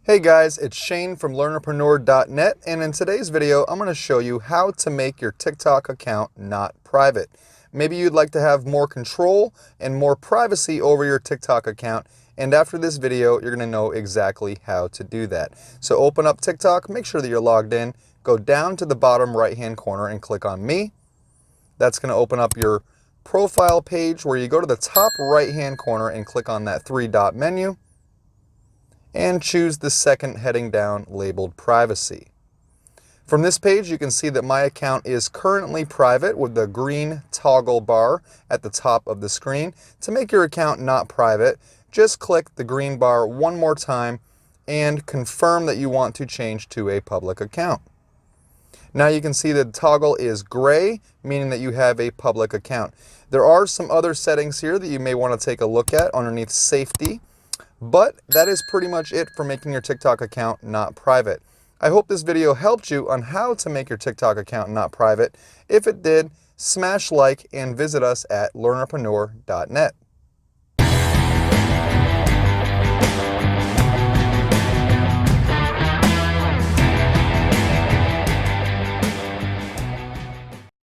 Hey guys, it's Shane from Learnerpreneur.net, and in today's video I'm going to show you how to make your TikTok account not private. Maybe you'd like to have more control and more privacy over your TikTok account, and after this video you're going to know exactly how to do that. So open up TikTok, make sure that you're logged in, go down to the bottom right hand corner and click on Me. That's going to open up your profile page where you go to the top right hand corner and click on that three-dot menu and choose the second heading down labeled Privacy. From this page you can see that my account is currently private with the green toggle bar at the top of the screen. To make your account not private, just click the green bar one more time and confirm that you want to change to a public account. Now you can see that the toggle is gray, meaning that you have a public account. There are some other settings here that you may want to take a look at underneath Safety. But that is pretty much it for making your TikTok account not private. I hope this video helped you on how to make your TikTok account not private. If it did, smash like and visit us at learnerpreneur.net.